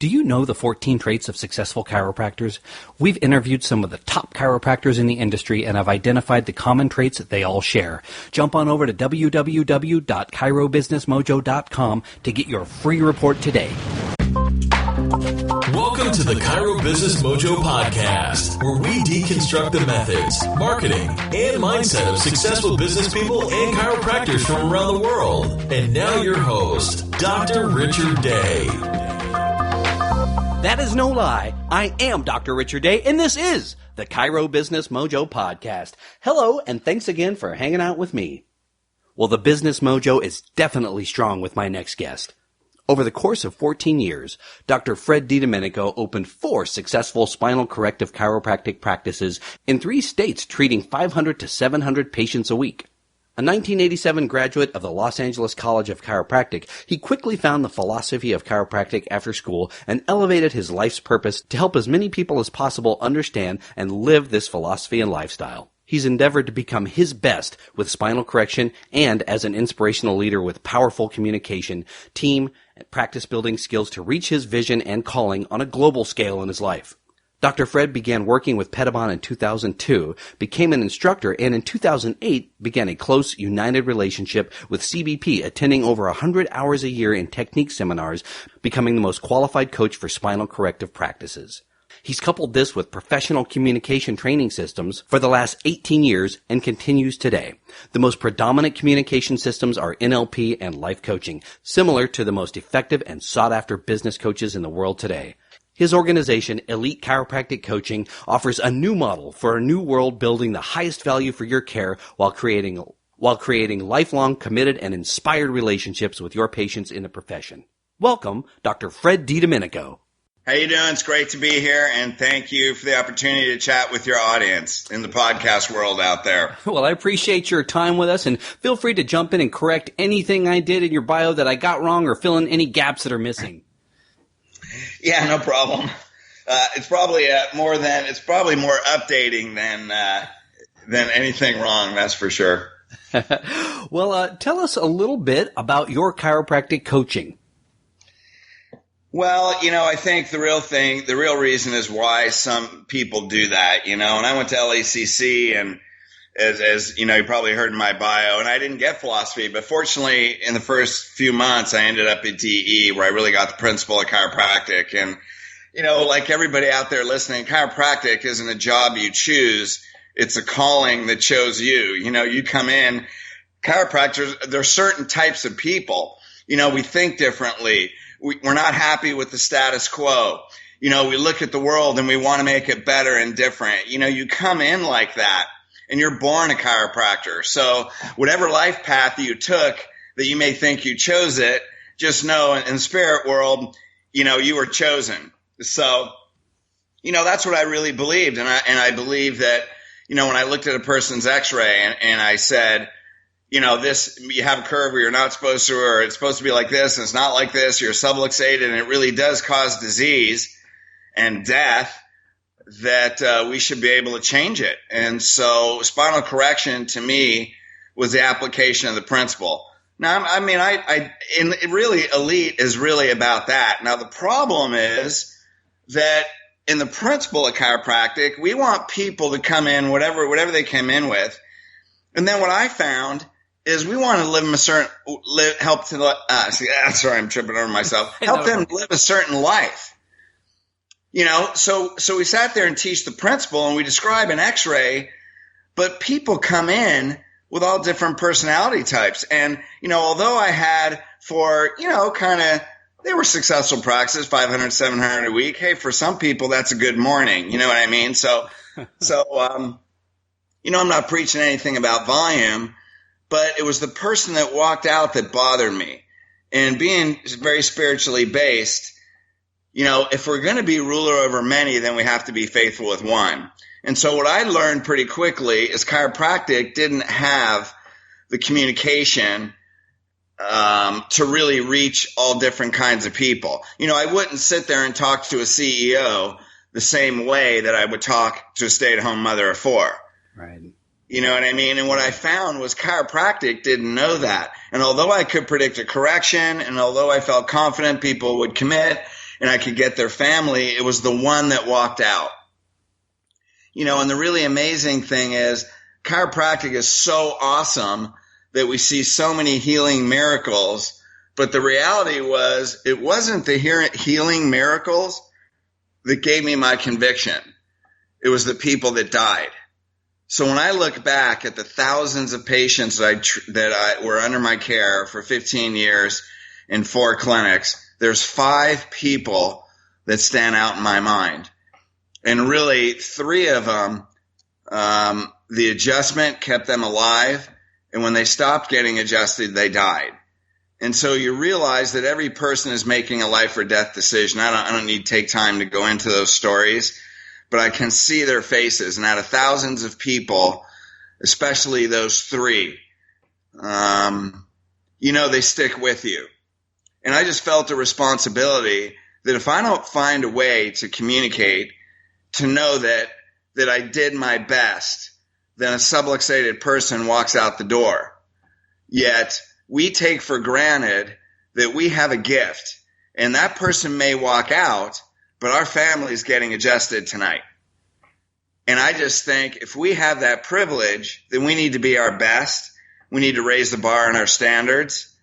Do you know the 14 traits of successful chiropractors? We've interviewed some of the top chiropractors in the industry and have identified the common traits that they all share. Jump on over to www.chirobusinessmojo.com to get your free report today. Welcome to the Chiro Business Mojo podcast, where we deconstruct the methods, marketing, and mindset of successful business people and chiropractors from around the world. And now your host, Dr. Richard Day. That is no lie. I am Dr. Richard Day, and this is the Chiro Business Mojo podcast. Hello, and thanks again for hanging out with me. Well, the Business Mojo is definitely strong with my next guest. Over the course of 14 years, Dr. Fred DiDomenico opened 4 successful spinal corrective chiropractic practices in 3 states, treating 500 to 700 patients a week. A 1987 graduate of the Los Angeles College of Chiropractic, he quickly found the philosophy of chiropractic after school and elevated his life's purpose to help as many people as possible understand and live this philosophy and lifestyle. He's endeavored to become his best with spinal correction and as an inspirational leader with powerful communication, team, and practice building skills to reach his vision and calling on a global scale in his life. Dr. Fred began working with Pettibon in 2002, became an instructor, and in 2008 began a close, united relationship with CBP, attending over 100 hours a year in technique seminars, becoming the most qualified coach for spinal corrective practices. He's coupled this with professional communication training systems for the last 18 years and continues today. The most predominant communication systems are NLP and Life Coaching, similar to the most effective and sought-after business coaches in the world today. His organization, Elite Chiropractic Coaching, offers a new model for a new world, building the highest value for your care while creating lifelong, committed, and inspired relationships with your patients in the profession. Welcome, Dr. Fred DiDomenico. How you doing? It's great to be here, and thank you for the opportunity to chat with your audience in the podcast world out there. Well, I appreciate your time with us, and feel free to jump in and correct anything I did in your bio that I got wrong or fill in any gaps that are missing. Yeah, no problem. It's probably more updating than anything wrong. That's for sure. Well, tell us a little bit about your chiropractic coaching. Well, I think the real reason is why some people do that, and I went to LACC, and as you probably heard in my bio, and I didn't get philosophy, but fortunately in the first few months I ended up at DE, where I really got the principle of chiropractic. And, like everybody out there listening, chiropractic isn't a job you choose. It's a calling that chose you. You come in, chiropractors, there's certain types of people, we think differently. We're not happy with the status quo. We look at the world and we want to make it better and different. You come in like that, and you're born a chiropractor. So whatever life path you took that you may think you chose it, just know in the spirit world, you were chosen. So, that's what I really believed. And I believe that, when I looked at a person's x-ray and I said, this, you have a curve where you're not supposed to, or it's supposed to be like this and it's not like this, you're subluxated, and it really does cause disease and death, that we should be able to change it. And so spinal correction to me was the application of the principle. Now, really Elite is really about that. Now, the problem is that in the principle of chiropractic, we want people to come in, whatever they came in with. And then what I found is we want to live them help them live a certain life. So we sat there and teach the principle, and we describe an x-ray, but people come in with all different personality types. And, although I had they were successful practices, 500, 700 a week. Hey, for some people, that's a good morning. You know what I mean? So, I'm not preaching anything about volume, but it was the person that walked out that bothered me. And being very spiritually based, if we're going to be ruler over many, then we have to be faithful with one. And so what I learned pretty quickly is chiropractic didn't have the communication to really reach all different kinds of people. I wouldn't sit there and talk to a CEO the same way that I would talk to a stay-at-home mother of 4. Right. You know what I mean? And what I found was chiropractic didn't know that. And although I could predict a correction, and although I felt confident people would commit, and I could get their family, it was the one that walked out. And the really amazing thing is chiropractic is so awesome that we see so many healing miracles, but the reality was it wasn't the healing miracles that gave me my conviction. It was the people that died. So when I look back at the thousands of patients that were under my care for 15 years in 4 clinics, there's 5 people that stand out in my mind. And really 3 of them, the adjustment kept them alive. And when they stopped getting adjusted, they died. And so you realize that every person is making a life or death decision. I don't need to take time to go into those stories, but I can see their faces. And out of thousands of people, especially those 3, they stick with you. And I just felt a responsibility that if I don't find a way to communicate, to know that I did my best, then a subluxated person walks out the door. Yet we take for granted that we have a gift, and that person may walk out, but our family is getting adjusted tonight. And I just think if we have that privilege, then we need to be our best. We need to raise the bar on our standards.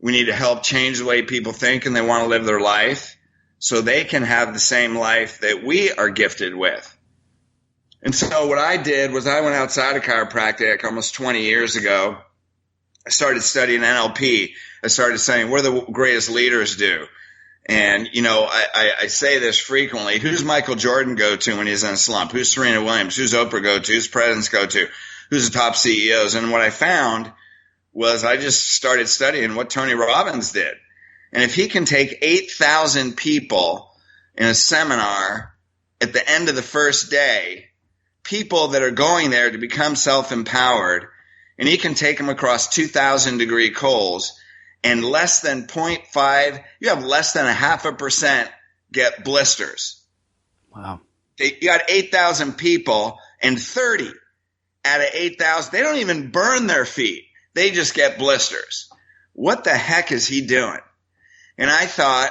We need to help change the way people think and they want to live their life so they can have the same life that we are gifted with. And so what I did was I went outside of chiropractic almost 20 years ago. I started studying NLP. I started saying, what do the greatest leaders do? And, I say this frequently. Who's Michael Jordan go to when he's in a slump? Who's Serena Williams? Who's Oprah go to? Who's presidents go to? Who's the top CEOs? And what I found was I just started studying what Tony Robbins did. And if he can take 8,000 people in a seminar at the end of the first day, people that are going there to become self-empowered, and he can take them across 2,000-degree coals, and less than 0.5, you have less than 0.5% get blisters. Wow. You got 8,000 people, and 30 out of 8,000, they don't even burn their feet. They just get blisters. What the heck is he doing? And I thought,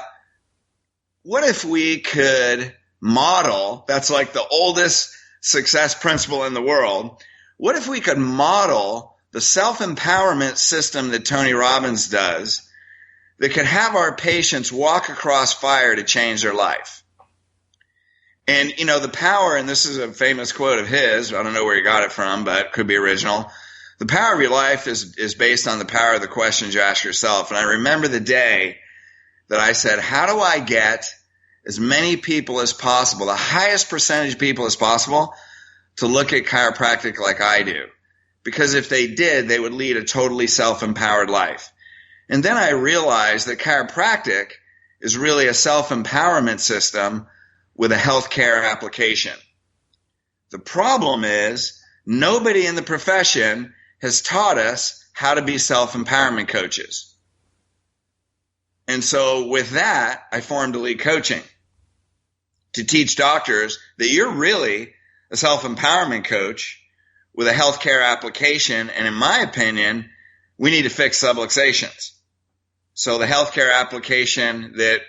what if we could model, that's like the oldest success principle in the world, what if we could model the self-empowerment system that Tony Robbins does that could have our patients walk across fire to change their life? And, the power, and this is a famous quote of his, I don't know where he got it from, but it could be original. The power of your life is based on the power of the questions you ask yourself. And I remember the day that I said, how do I get as many people as possible, the highest percentage of people as possible, to look at chiropractic like I do? Because if they did, they would lead a totally self-empowered life. And then I realized that chiropractic is really a self-empowerment system with a healthcare application. The problem is nobody in the profession has taught us how to be self-empowerment coaches. And so with that, I formed Elite Coaching to teach doctors that you're really a self-empowerment coach with a healthcare application. And in my opinion, we need to fix subluxations. So the healthcare application that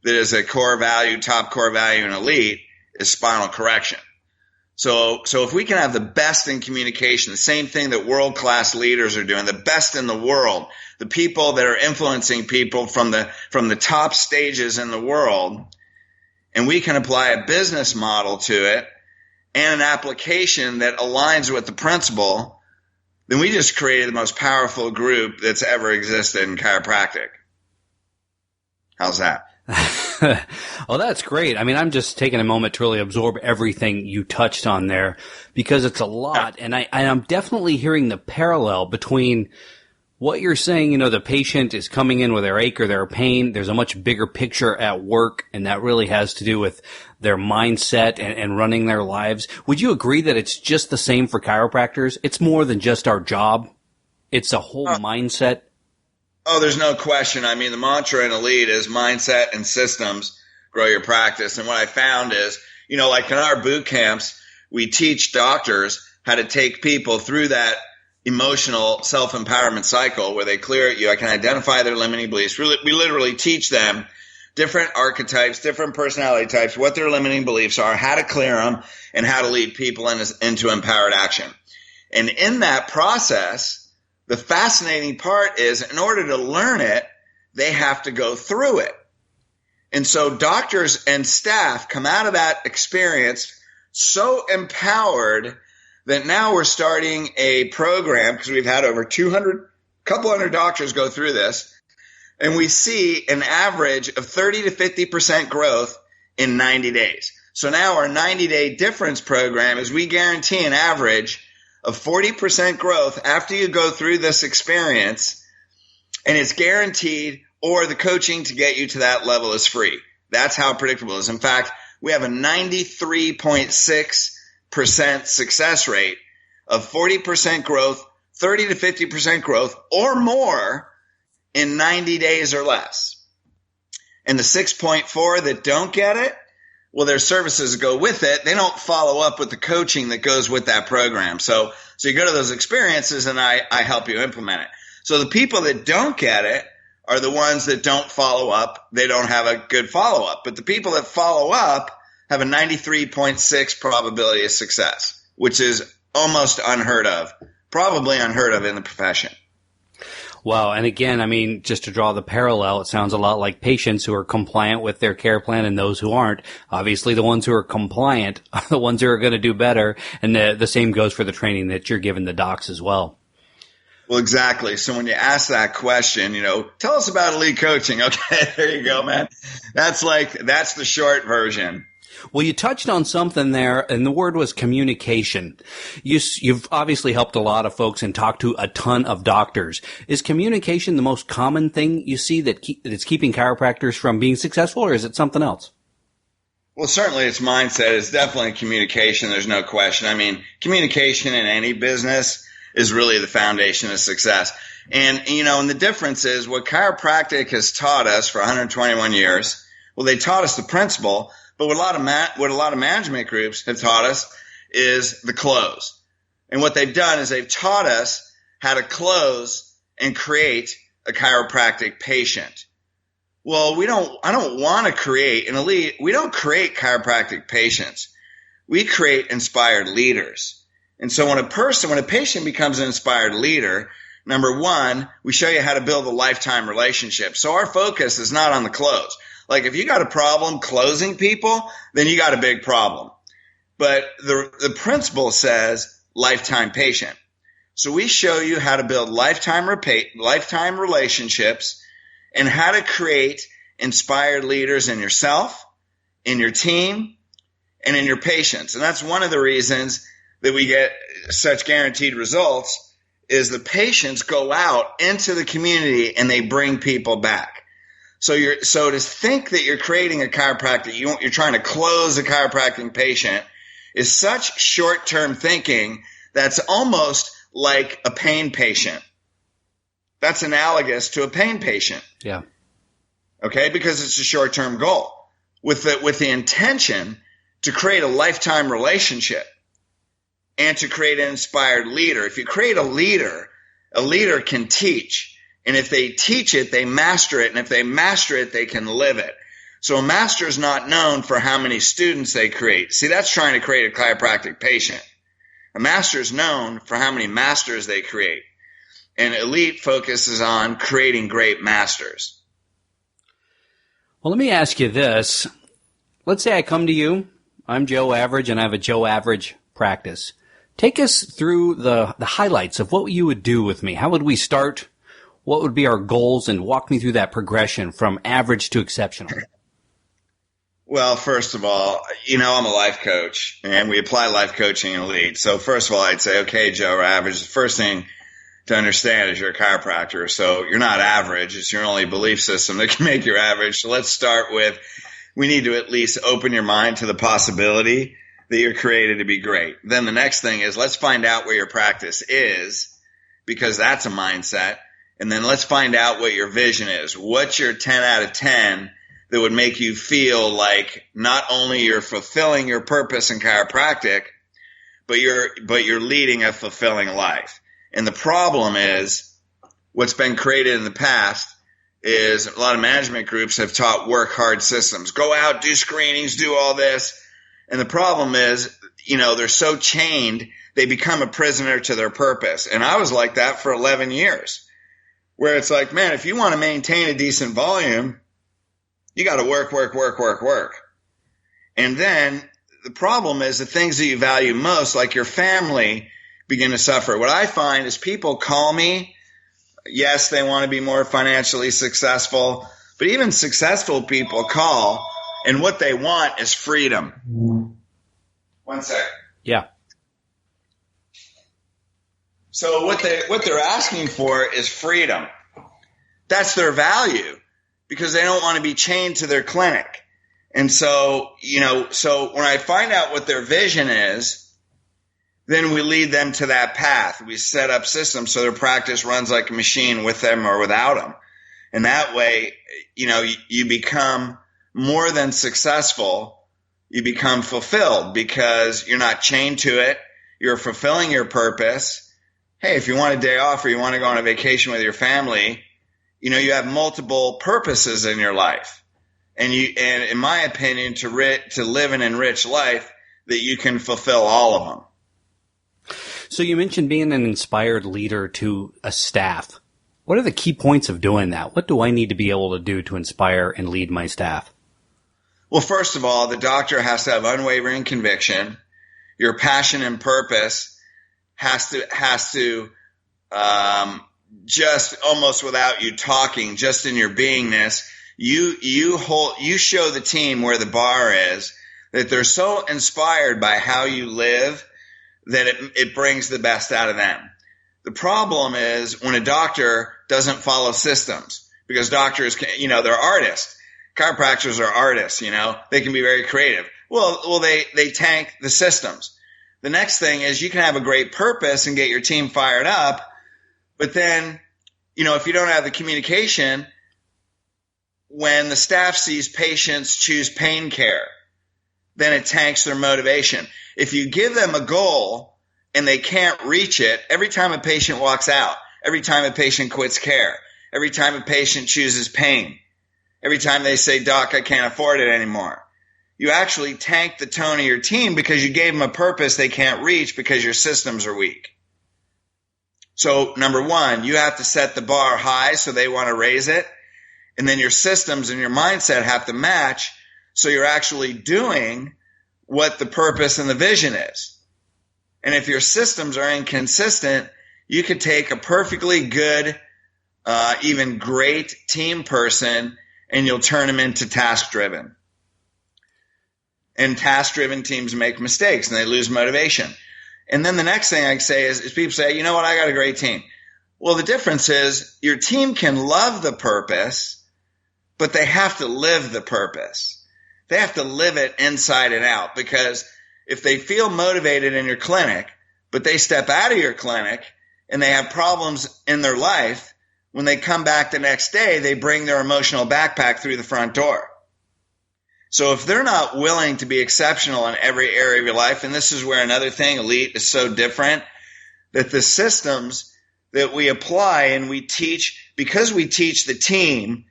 is a core value, top core value in Elite is spinal correction. So if we can have the best in communication, the same thing that world-class leaders are doing, the best in the world, the people that are influencing people from the top stages in the world, and we can apply a business model to it and an application that aligns with the principle, then we just created the most powerful group that's ever existed in chiropractic. How's that? Well, that's great. I mean, I'm just taking a moment to really absorb everything you touched on there because it's a lot. And I'm definitely hearing the parallel between what you're saying. The patient is coming in with their ache or their pain. There's a much bigger picture at work, and that really has to do with their mindset and running their lives. Would you agree that it's just the same for chiropractors? It's more than just our job. It's a whole mindset. Oh, there's no question. I mean, the mantra in Elite is mindset and systems grow your practice. And what I found is, like in our boot camps, we teach doctors how to take people through that emotional self-empowerment cycle where they clear it. I can identify their limiting beliefs. We literally teach them different archetypes, different personality types, what their limiting beliefs are, how to clear them, and how to lead people into empowered action. And in that process, the fascinating part is in order to learn it, they have to go through it. And so doctors and staff come out of that experience so empowered that now we're starting a program, because we've had over couple hundred doctors go through this, and we see an average of 30 to 50% growth in 90 days. So now our 90-day difference program is we guarantee an average of 40% growth after you go through this experience, and it's guaranteed, or the coaching to get you to that level is free. That's how predictable it is. In fact, we have a 93.6% success rate of 40% growth, 30 to 50% growth or more in 90 days or less. And the 6.4 that don't get it, well, their services go with it. They don't follow up with the coaching that goes with that program. So you go to those experiences and I help you implement it. So the people that don't get it are the ones that don't follow up. They don't have a good follow up. But the people that follow up have a 93.6 probability of success, which is almost unheard of, probably unheard of in the profession. Wow. And again, I mean, just to draw the parallel, it sounds a lot like patients who are compliant with their care plan and those who aren't. Obviously, the ones who are compliant are the ones who are going to do better. And the same goes for the training that you're giving the docs as well. Well, exactly. So when you ask that question, tell us about elite coaching. Okay, there you go, man. That's the short version. Well, you touched on something there, and the word was communication. You've obviously helped a lot of folks and talked to a ton of doctors. Is communication the most common thing you see that it's keeping chiropractors from being successful, or is it something else? Well, certainly it's mindset. It's definitely communication. There's no question. I mean, communication in any business is really the foundation of success. And, and the difference is what chiropractic has taught us for 121 years. Well, they taught us the principle. But what a lot of management groups have taught us is the close. And what they've done is they've taught us how to close and create a chiropractic patient. Well, I don't want to create an elite. We don't create chiropractic patients. We create inspired leaders. And so when a patient becomes an inspired leader, number one, we show you how to build a lifetime relationship. So our focus is not on the close. Like if you got a problem closing people, then you got a big problem. But the principle says lifetime patient. So we show you how to build lifetime relationships and how to create inspired leaders in yourself, in your team, and in your patients. And that's one of the reasons that we get such guaranteed results is the patients go out into the community and they bring people back. So to think that you're creating a chiropractic, you're trying to close a chiropractic patient is such short-term thinking that's almost like a pain patient. That's analogous to a pain patient. Yeah. Okay, because it's a short-term goal with the intention to create a lifetime relationship and to create an inspired leader. If you create a leader can teach. And if they teach it, they master it. And if they master it, they can live it. So a master is not known for how many students they create. See, that's trying to create a chiropractic patient. A master is known for how many masters they create. And elite focuses on creating great masters. Well, let me ask you this. Let's say I come to you. I'm Joe Average, and I have a Joe Average practice. Take us through the highlights of what you would do with me. How would we start? What would be our goals, and walk me through that progression from average to exceptional? Well, first of all, I'm a life coach, and we apply life coaching in elite. So first of all, I'd say, okay, Joe, we're average. The first thing to understand is you're a chiropractor. So you're not average. It's your only belief system that can make you average. So let's start with, we need to at least open your mind to the possibility that you're created to be great. Then the next thing is let's find out where your practice is, because that's a mindset. And then let's find out what your vision is. What's your 10 out of 10 that would make you feel like not only you're fulfilling your purpose in chiropractic, but you're leading a fulfilling life. And the problem is what's been created in the past is a lot of management groups have taught work hard systems. Go out, do screenings, do all this. And the problem is, they're so chained, they become a prisoner to their purpose. And I was like that for 11 years, where it's like, man, if you want to maintain a decent volume, you got to work. And then the problem is the things that you value most, like your family, begin to suffer. What I find is people call me. Yes, they want to be more financially successful, but even successful people call, and what they want is freedom. 1 second. Yeah. So what they're asking for is freedom. That's their value, because they don't want to be chained to their clinic. And so, so when I find out what their vision is, then we lead them to that path. We set up systems so their practice runs like a machine with them or without them. And that way, you become more than successful. You become fulfilled because you're not chained to it. You're fulfilling your purpose. Hey, if you want a day off or you want to go on a vacation with your family, you have multiple purposes in your life. And in my opinion, to live an enriched life, that you can fulfill all of them. So you mentioned being an inspired leader to a staff. What are the key points of doing that? What do I need to be able to do to inspire and lead my staff? Well, first of all, the doctor has to have unwavering conviction. Your passion and purpose has to just almost without you talking, just in your beingness, you show the team where the bar is, that they're so inspired by how you live that it brings the best out of them. The problem is when a doctor doesn't follow systems, because doctors they're artists. Chiropractors are artists, they can be very creative. Well, they tank the systems. The next thing is you can have a great purpose and get your team fired up, but then, if you don't have the communication, when the staff sees patients choose pain care, then it tanks their motivation. If you give them a goal and they can't reach it, every time a patient walks out, every time a patient quits care, every time a patient chooses pain, every time they say, Doc, I can't afford it anymore, you actually tank the tone of your team because you gave them a purpose they can't reach because your systems are weak. So number one, you have to set the bar high so they want to raise it. And then your systems and your mindset have to match so you're actually doing what the purpose and the vision is. And if your systems are inconsistent, you could take a perfectly good, even great team person and you'll turn them into task-driven. And task-driven teams make mistakes and they lose motivation. And then the next thing I say is people say, you know what, I got a great team. Well, the difference is your team can love the purpose, but they have to live the purpose. They have to live it inside and out, because if they feel motivated in your clinic, but they step out of your clinic and they have problems in their life, when they come back the next day, they bring their emotional backpack through the front door. So if they're not willing to be exceptional in every area of your life, and this is where another thing, Elite, is so different, that the systems that we apply and we teach, because we teach the team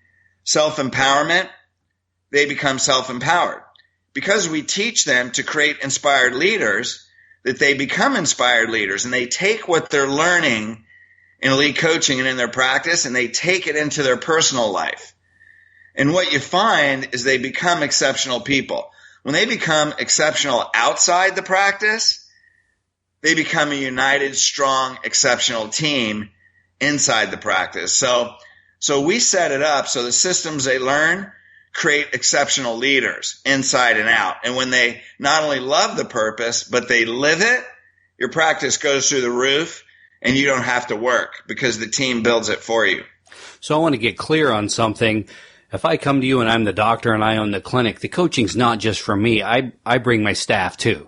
self-empowerment, they become self-empowered. Because we teach them to create inspired leaders, that they become inspired leaders, and they take what they're learning in elite coaching and in their practice, and they take it into their personal life. And what you find is they become exceptional people. When they become exceptional outside the practice, they become a united, strong, exceptional team inside the practice. So we set it up so the systems they learn create exceptional leaders inside and out. And when they not only love the purpose, but they live it, your practice goes through the roof and you don't have to work because the team builds it for you. So I want to get clear on something. If I come to you and I'm the doctor and I own the clinic, the coaching's not just for me. I bring my staff too.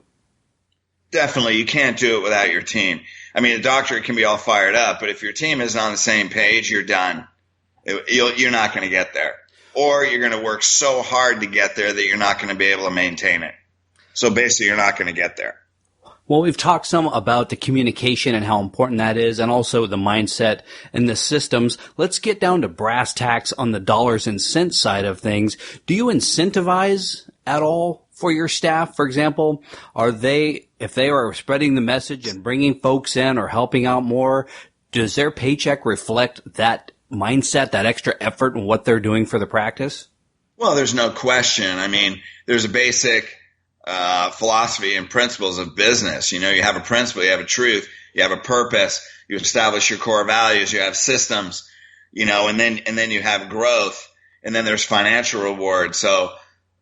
Definitely. You can't do it without your team. I mean, a doctor can be all fired up, but if your team isn't on the same page, you're done. You're not going to get there. Or you're going to work so hard to get there that you're not going to be able to maintain it. So basically, you're not going to get there. Well, we've talked some about the communication and how important that is, and also the mindset and the systems. Let's get down to brass tacks on the dollars and cents side of things. Do you incentivize at all for your staff? For example, if they are spreading the message and bringing folks in or helping out more, does their paycheck reflect that mindset, that extra effort and what they're doing for the practice? Well, there's no question. I mean, there's a basic philosophy and principles of business. You have a principle, you have a truth, you have a purpose, you establish your core values, you have systems, and then you have growth, and then there's financial reward. So,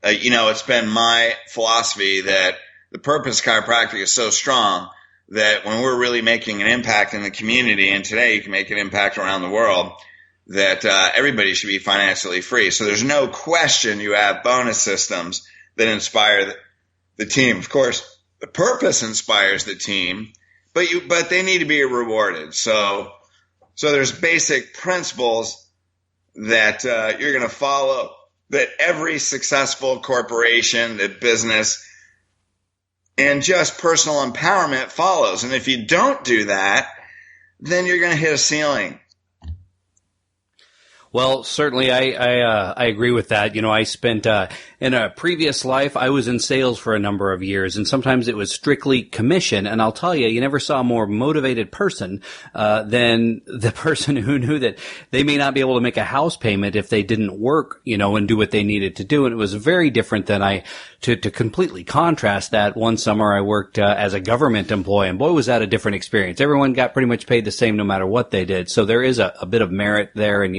it's been my philosophy that the purpose of chiropractic is so strong that when we're really making an impact in the community, and today you can make an impact around the world, that everybody should be financially free. So there's no question you have bonus systems that inspire the team. Of course, the purpose inspires the team, but they need to be rewarded. So there's basic principles that you're going to follow, that every successful corporation, that business, and just personal empowerment follows. And if you don't do that, then you're going to hit a ceiling. Well, certainly I agree with that. I spent, in a previous life, I was in sales for a number of years, and sometimes it was strictly commission. And I'll tell you, you never saw a more motivated person, than the person who knew that they may not be able to make a house payment if they didn't work, and do what they needed to do. And it was very different than to completely contrast that. One summer I worked, as a government employee, and boy, was that a different experience. Everyone got pretty much paid the same no matter what they did. So there is a bit of merit there, and,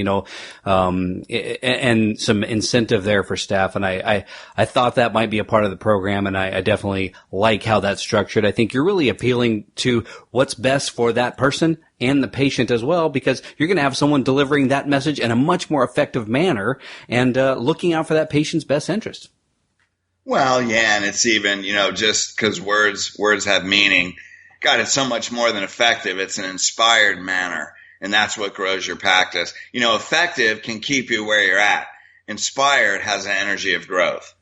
and some incentive there for staff. And I thought that might be a part of the program, and I definitely like how that's structured. I think you're really appealing to what's best for that person and the patient as well, because you're going to have someone delivering that message in a much more effective manner and looking out for that patient's best interest. Well, yeah, and it's even, just because words have meaning. God, it's so much more than effective. It's an inspired manner. And that's what grows your practice. Effective can keep you where you're at. Inspired has an energy of growth.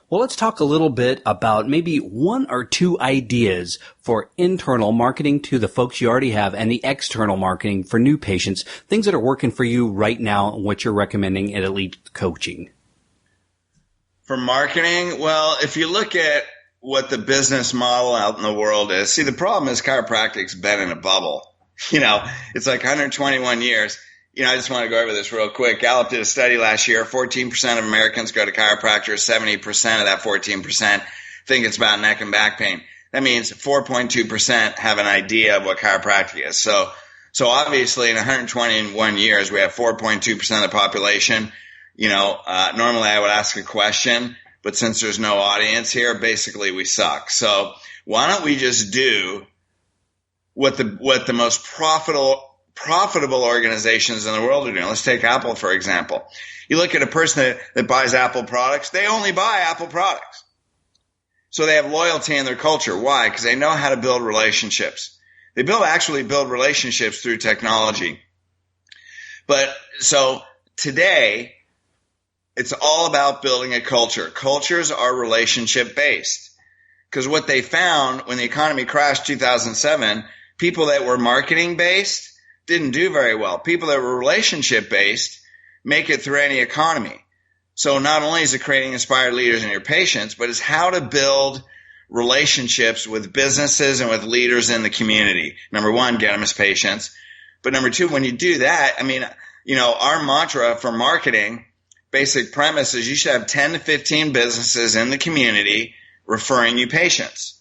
Well, let's talk a little bit about maybe one or two ideas for internal marketing to the folks you already have and the external marketing for new patients, things that are working for you right now and what you're recommending at Elite Coaching. For marketing, well, if you look at what the business model out in the world is, see, the problem is chiropractic's been in a bubble. It's like 121 years. I just want to go over this real quick. Gallup did a study last year. 14% of Americans go to chiropractors. 70% of that 14% think it's about neck and back pain. That means 4.2% have an idea of what chiropractic is. So obviously in 121 years, we have 4.2% of the population. Normally I would ask a question, but since there's no audience here, basically we suck. So why don't we just do what the most profitable organizations in the world are doing? Let's take Apple, for example. You look at a person that buys Apple products, they only buy Apple products. So they have loyalty in their culture. Why? Because they know how to build relationships. They actually build relationships through technology. But so today, it's all about building a culture. Cultures are relationship based. Because what they found when the economy crashed 2007, people that were marketing based didn't do very well. People that were relationship based make it through any economy. So not only is it creating inspired leaders in your patients, but it's how to build relationships with businesses and with leaders in the community. Number one, get them as patients. But number two, when you do that, our mantra for marketing, basic premise is you should have 10 to 15 businesses in the community referring you patients.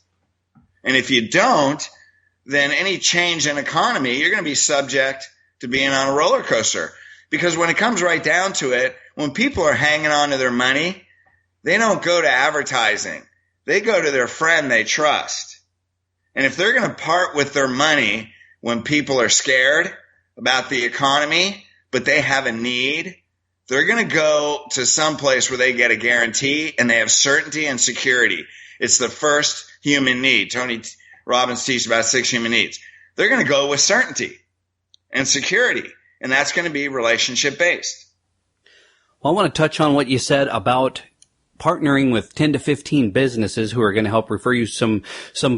And if you don't, then any change in economy, you're going to be subject to being on a roller coaster. Because when it comes right down to it, when people are hanging on to their money, they don't go to advertising. They go to their friend they trust. And if they're going to part with their money when people are scared about the economy, but they have a need, they're going to go to some place where they get a guarantee and they have certainty and security. It's the first human need. Tony Robbins teaches about 6 human needs. They're going to go with certainty and security, and that's going to be relationship based. Well, I want to touch on what you said about partnering with 10 to 15 businesses who are going to help refer you some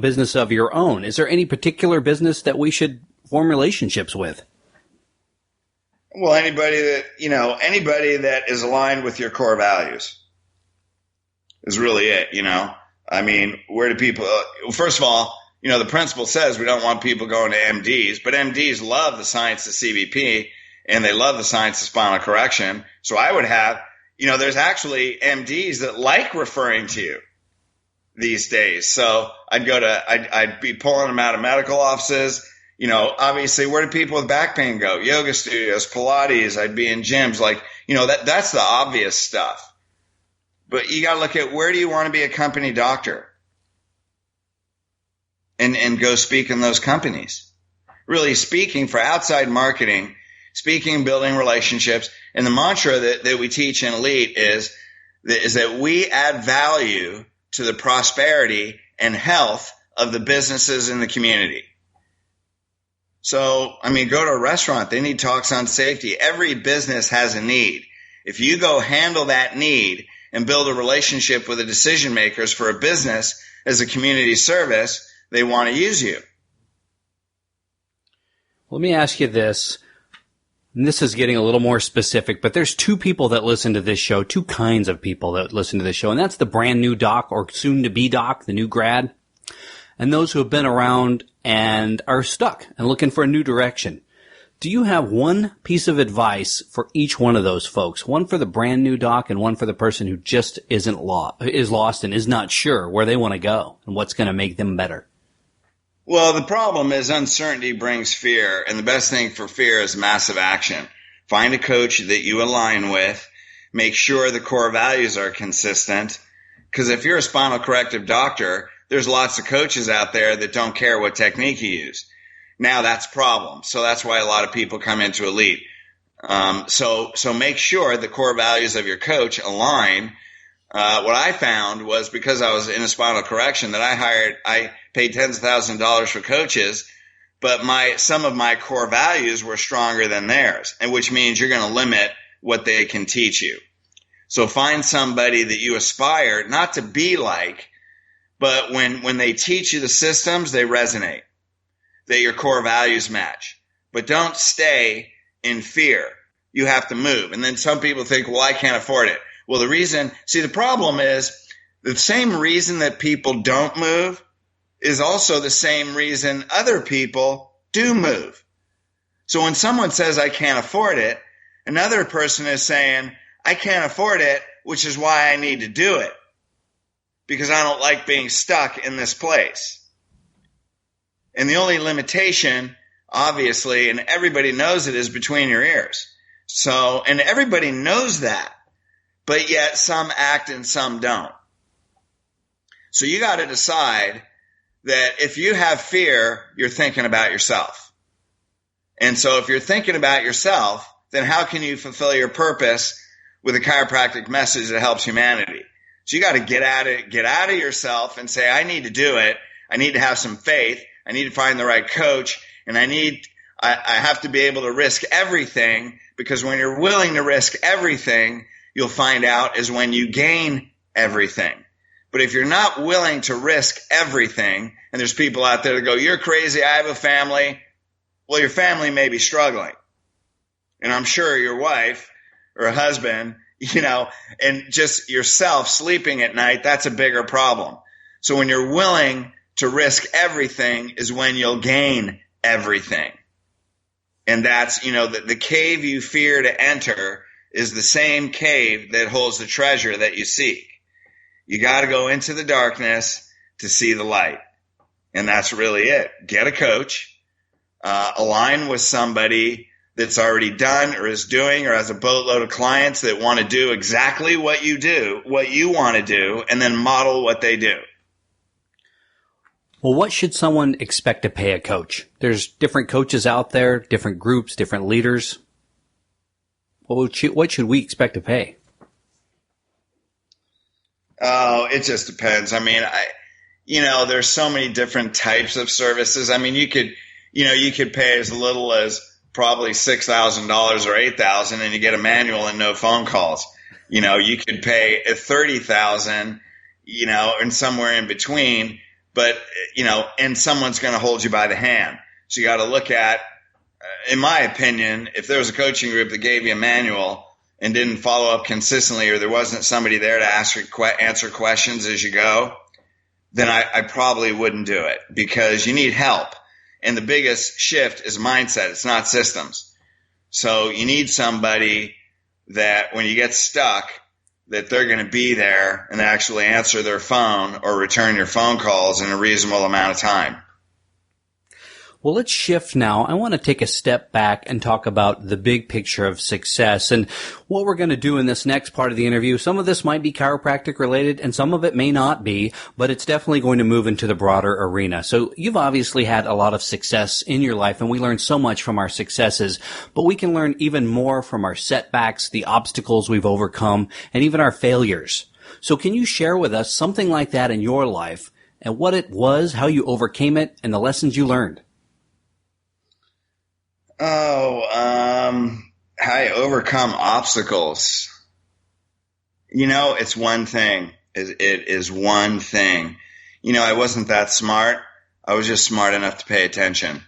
business of your own. Is there any particular business that we should form relationships with? Well, anybody that is aligned with your core values is really it, I mean, where do people, first of all, the principle says we don't want people going to MDs, but MDs love the science of CBP and they love the science of spinal correction. So I would have, there's actually MDs that like referring to you these days. So I'd be pulling them out of medical offices. Obviously, where do people with back pain go? Yoga studios, Pilates. I'd be in gyms. That's the obvious stuff. But you got to look at, where do you want to be a company doctor? And go speak in those companies. Really speaking for outside marketing, speaking, building relationships. And the mantra that we teach in Elite is that we add value to the prosperity and health of the businesses in the community. So, go to a restaurant. They need talks on safety. Every business has a need. If you go handle that need and build a relationship with the decision makers for a business as a community service, they want to use you. Let me ask you this. And this is getting a little more specific, but there's two people that listen to this show, two kinds of people that listen to this show, and that's the brand new doc or soon to be doc, the new grad, and those who have been around and are stuck and looking for a new direction. Do you have one piece of advice for each one of those folks? One for the brand new doc and one for the person who just is lost and is not sure where they want to go and what's going to make them better? Well, the problem is uncertainty brings fear, and the best thing for fear is massive action. Find a coach that you align with. Make sure the core values are consistent, because if you're a spinal corrective doctor, there's lots of coaches out there that don't care what technique you use. Now that's a problem. So that's why a lot of people come into Elite. So make sure the core values of your coach align. What I found was, because I was in a spinal correction, that I paid tens of thousands of dollars for coaches, but some of my core values were stronger than theirs, and which means you're going to limit what they can teach you. So find somebody that you aspire not to be like, but when they teach you the systems, they resonate, that your core values match. But don't stay in fear. You have to move. And then some people think, well, I can't afford it. Well, the problem is the same reason that people don't move is also the same reason other people do move. So when someone says, I can't afford it, another person is saying, I can't afford it, which is why I need to do it, because I don't like being stuck in this place. And the only limitation, obviously, and everybody knows it, is between your ears. So, and everybody knows that. But yet some act and some don't. So you got to decide that if you have fear, you're thinking about yourself. And so if you're thinking about yourself, then how can you fulfill your purpose with a chiropractic message that helps humanity? So you got to get out of yourself and say, I need to do it. I need to have some faith. I need to find the right coach, and I have to be able to risk everything, because when you're willing to risk everything, you'll find out is when you gain everything. But if you're not willing to risk everything, and there's people out there that go, you're crazy, I have a family. Well, your family may be struggling. And I'm sure your wife or a husband, and just yourself sleeping at night, that's a bigger problem. So when you're willing to risk everything is when you'll gain everything. And that's, the cave you fear to enter is the same cave that holds the treasure that you seek. You got to go into the darkness to see the light. And that's really it. Get a coach, align with somebody that's already done or is doing or has a boatload of clients that want to do exactly what you do, what you want to do, and then model what they do. Well, what should someone expect to pay a coach? There's different coaches out there, different groups, different leaders. What should we expect to pay? Oh, it just depends. There's so many different types of services. You could pay as little as probably $6,000 or $8,000 and you get a manual and no phone calls. You could pay $30,000, and somewhere in between, but, and someone's going to hold you by the hand. So you got to look at, in my opinion, if there was a coaching group that gave you a manual and didn't follow up consistently, or there wasn't somebody there to answer questions as you go, then I probably wouldn't do it, because you need help. And the biggest shift is mindset. It's not systems. So you need somebody that when you get stuck, that they're going to be there and actually answer their phone or return your phone calls in a reasonable amount of time. Well, let's shift now. I want to take a step back and talk about the big picture of success and what we're going to do in this next part of the interview. Some of this might be chiropractic related and some of it may not be, but it's definitely going to move into the broader arena. So you've obviously had a lot of success in your life, and we learn so much from our successes, but we can learn even more from our setbacks, the obstacles we've overcome, and even our failures. So can you share with us something like that in your life and what it was, how you overcame it, and the lessons you learned? How you overcome obstacles. It's one thing. It is one thing. I wasn't that smart. I was just smart enough to pay attention.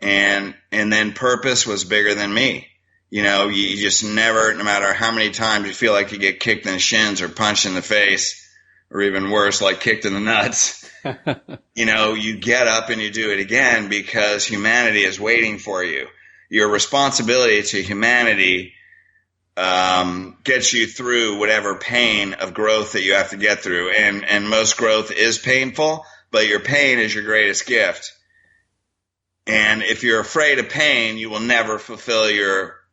And then purpose was bigger than me. You just never, no matter how many times you feel like you get kicked in the shins or punched in the face, or even worse, like kicked in the nuts. You get up and you do it again, because humanity is waiting for you. Your responsibility to humanity gets you through whatever pain of growth that you have to get through. And most growth is painful, but your pain is your greatest gift. And if you're afraid of pain, you will never fulfill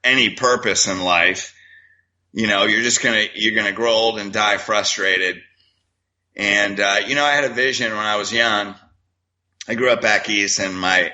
any purpose in life. You're going to grow old and die frustrated. And, I had a vision when I was young. I grew up back east, and my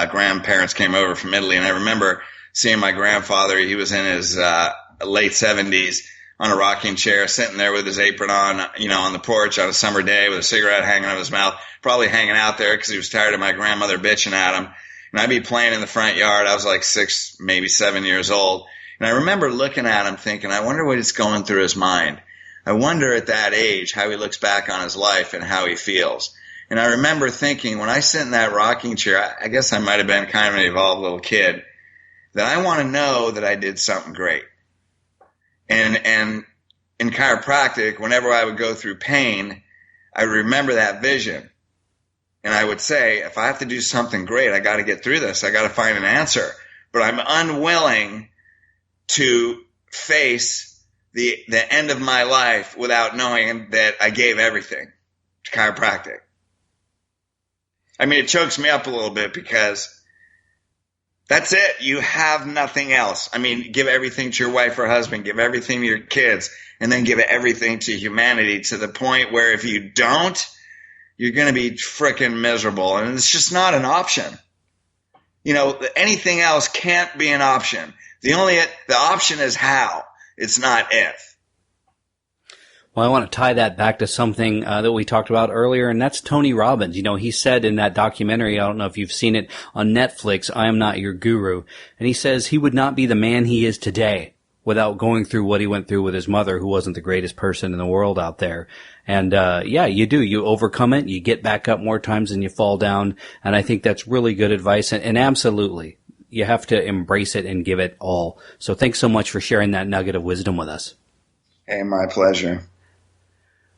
grandparents came over from Italy. And I remember seeing my grandfather. He was in his late 70s on a rocking chair, sitting there with his apron on, on the porch on a summer day with a cigarette hanging out of his mouth, probably hanging out there because he was tired of my grandmother bitching at him. And I'd be playing in the front yard. I was like 6, maybe 7 years old. And I remember looking at him thinking, I wonder what is going through his mind. I wonder at that age how he looks back on his life and how he feels. And I remember thinking, when I sit in that rocking chair, I guess I might have been kind of an evolved little kid, that I want to know that I did something great. And in chiropractic, whenever I would go through pain, I remember that vision. And I would say, if I have to do something great, I got to get through this. I got to find an answer. But I'm unwilling to face the end of my life without knowing that I gave everything to chiropractic. I mean, it chokes me up a little bit, because that's it. You have nothing else. I mean, give everything to your wife or husband, give everything to your kids, and then give everything to humanity, to the point where if you don't, you're going to be freaking miserable. And it's just not an option. Anything else can't be an option. The option is how. It's not if. Well, I want to tie that back to something that we talked about earlier, and that's Tony Robbins. He said in that documentary, I don't know if you've seen it on Netflix, I Am Not Your Guru, and he says he would not be the man he is today without going through what he went through with his mother, who wasn't the greatest person in the world out there. And you do. You overcome it. You get back up more times than you fall down, and I think that's really good advice. And absolutely, you have to embrace it and give it all. So thanks so much for sharing that nugget of wisdom with us. Hey, my pleasure.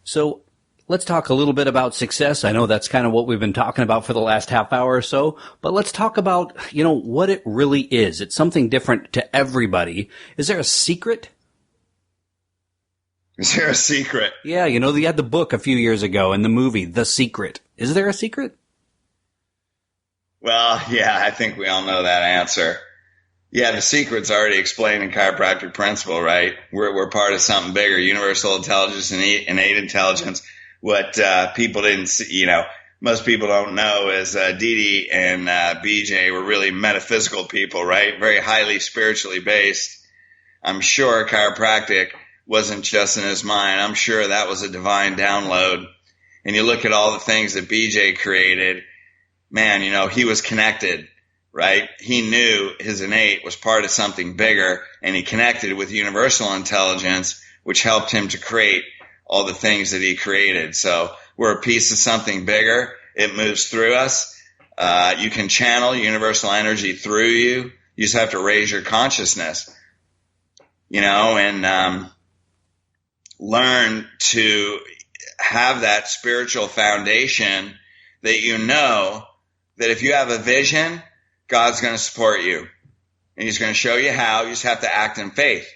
So let's talk a little bit about success. I know that's kind of what we've been talking about for the last half hour or so, but let's talk about, what it really is. It's something different to everybody. Is there a secret? Is there a secret? Yeah, they had the book a few years ago and the movie, The Secret. Is there a secret? Well, yeah, I think we all know that answer. Yeah, the secret's already explained in chiropractic principle, right? We're part of something bigger, universal intelligence and innate intelligence. What people didn't see, most people don't know is Didi and BJ were really metaphysical people, right? Very highly spiritually based. I'm sure chiropractic wasn't just in his mind. I'm sure that was a divine download. And you look at all the things that BJ created, man, he was connected. right? He knew his innate was part of something bigger, and he connected with universal intelligence, which helped him to create all the things that he created. So we're a piece of something bigger. It moves through us. You can channel universal energy through you. You just have to raise your consciousness, and learn to have that spiritual foundation that that if you have a vision, God's going to support you, and he's going to show you how. You just have to act in faith,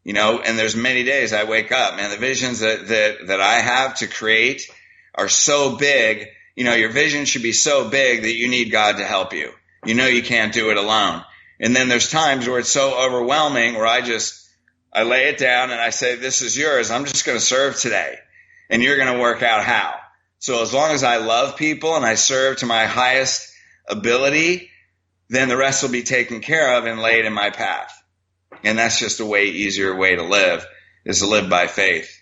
and there's many days I wake up, man, the visions that I have to create are so big. Your vision should be so big that you need God to help you. You can't do it alone. And then there's times where it's so overwhelming where I lay it down and I say, this is yours. I'm just going to serve today, and you're going to work out how. So as long as I love people and I serve to my highest ability, then the rest will be taken care of and laid in my path. And that's just a way easier way to live, is to live by faith.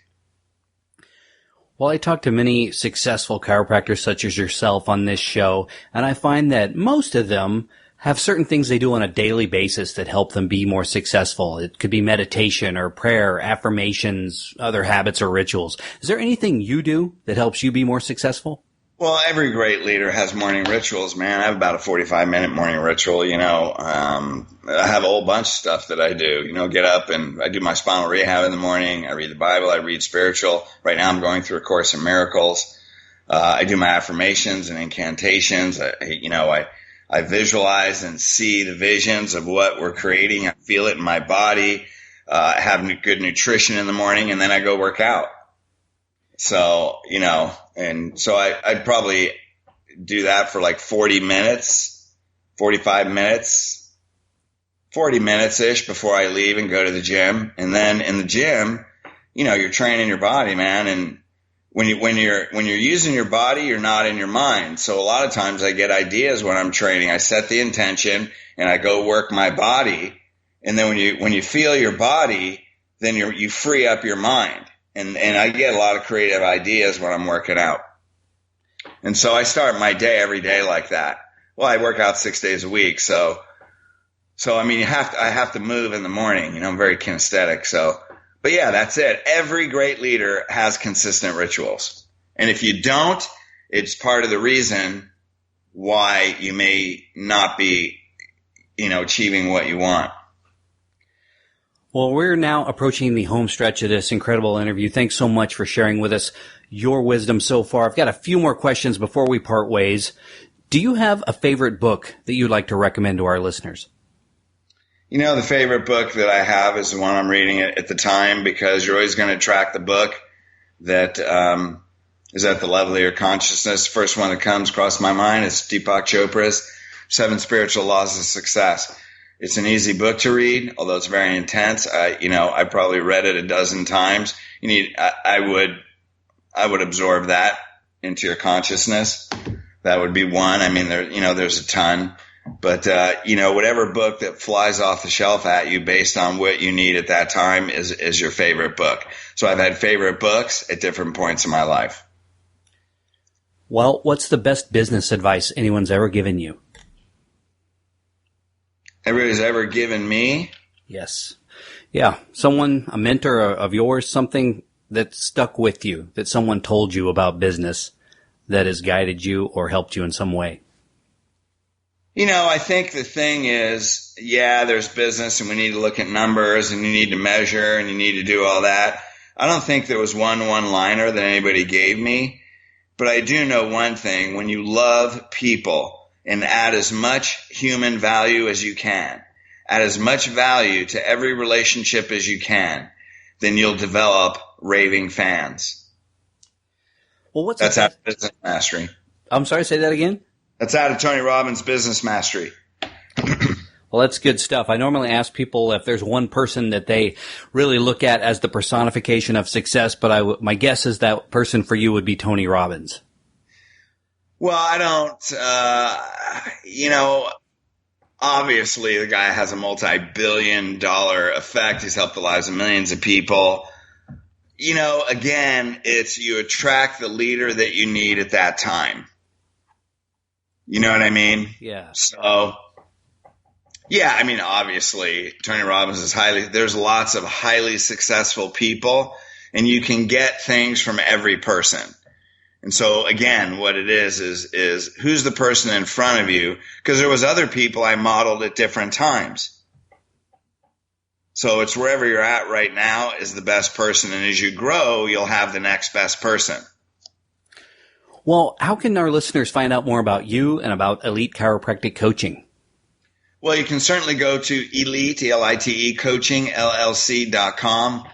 Well, I talk to many successful chiropractors such as yourself on this show, and I find that most of them have certain things they do on a daily basis that help them be more successful. It could be meditation or prayer, affirmations, other habits or rituals. Is there anything you do that helps you be more successful? Well, every great leader has morning rituals, man. I have about a 45-minute morning ritual, I have a whole bunch of stuff that I do, get up and I do my spinal rehab in the morning. I read the Bible. I read spiritual. Right now I'm going through A Course in Miracles. I do my affirmations and incantations. I visualize and see the visions of what we're creating. I feel it in my body. I have good nutrition in the morning, and then I go work out. So, and so I'd probably do that for like 40 minutes, 45 minutes, 40 minutes-ish before I leave and go to the gym. And then in the gym, you're training your body, man. And when you're using your body, you're not in your mind. So a lot of times I get ideas when I'm training. I set the intention and I go work my body. And then when you feel your body, then you free up your mind. And I get a lot of creative ideas when I'm working out. And so I start my day every day like that. Well, I work out 6 days a week. So I mean, I have to move in the morning, I'm very kinesthetic. But yeah, that's it. Every great leader has consistent rituals. And if you don't, it's part of the reason why you may not be, achieving what you want. Well, we're now approaching the home stretch of this incredible interview. Thanks so much for sharing with us your wisdom so far. I've got a few more questions before we part ways. Do you have a favorite book that you'd like to recommend to our listeners? The favorite book that I have is the one I'm reading at the time, because you're always going to track the book that is at the level of your consciousness. The first one that comes across my mind is Deepak Chopra's 7 Spiritual Laws of Success. It's an easy book to read, although it's very intense. I probably read it a dozen times. I would absorb that into your consciousness. That would be one. I mean, there's a ton. But, whatever book that flies off the shelf at you based on what you need at that time is your favorite book. So I've had favorite books at different points in my life. Well, what's the best business advice anyone's ever given you? Everybody's ever given me? Yes. Yeah. Someone, a mentor of yours, something that stuck with you, that someone told you about business that has guided you or helped you in some way. I think the thing is, there's business and we need to look at numbers and you need to measure and you need to do all that. I don't think there was one-liner that anybody gave me, but I do know one thing. When you love people and add as much human value as you can, add as much value to every relationship as you can, then you'll develop raving fans. Well, that's out of Business Mastery. I'm sorry, say that again? That's out of Tony Robbins' Business Mastery. Well, that's good stuff. I normally ask people if there's one person that they really look at as the personification of success, but my guess is that person for you would be Tony Robbins. Well, I don't, obviously the guy has a multi-billion-dollar effect. He's helped the lives of millions of people. Again, it's you attract the leader that you need at that time. You know what I mean? Yeah. So, Yeah, I mean, obviously, Tony Robbins is there's lots of highly successful people, and you can get things from every person. And so, again, what it is who's the person in front of you? Because there was other people I modeled at different times. So it's wherever you're at right now is the best person, and as you grow, you'll have the next best person. Well, how can our listeners find out more about you and about Elite Chiropractic Coaching? Well, you can certainly go to Elite, ELITE, coaching, LLC.com.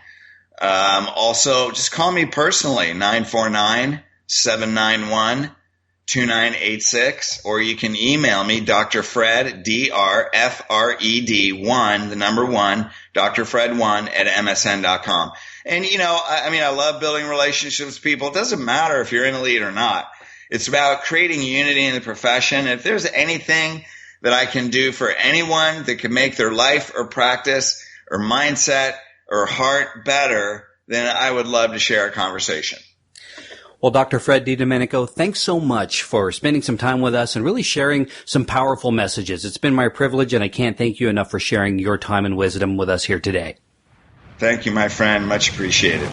Also, just call me personally, 949-791-2986, or you can email me, Dr. Fred, DRFRED1, the number 1, drfred1 at MSN.com. And, I love building relationships with people. It doesn't matter if you're in Elite or not. It's about creating unity in the profession. If there's anything that I can do for anyone that can make their life or practice or mindset or heart better, then I would love to share a conversation. Well, Dr. Fred DiDomenico, thanks so much for spending some time with us and really sharing some powerful messages. It's been my privilege, and I can't thank you enough for sharing your time and wisdom with us here today. Thank you, my friend. Much appreciated.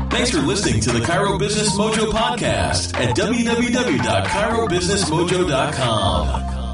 Thanks for listening to the Chiro Business Mojo podcast at www.chirobusinessmojo.com.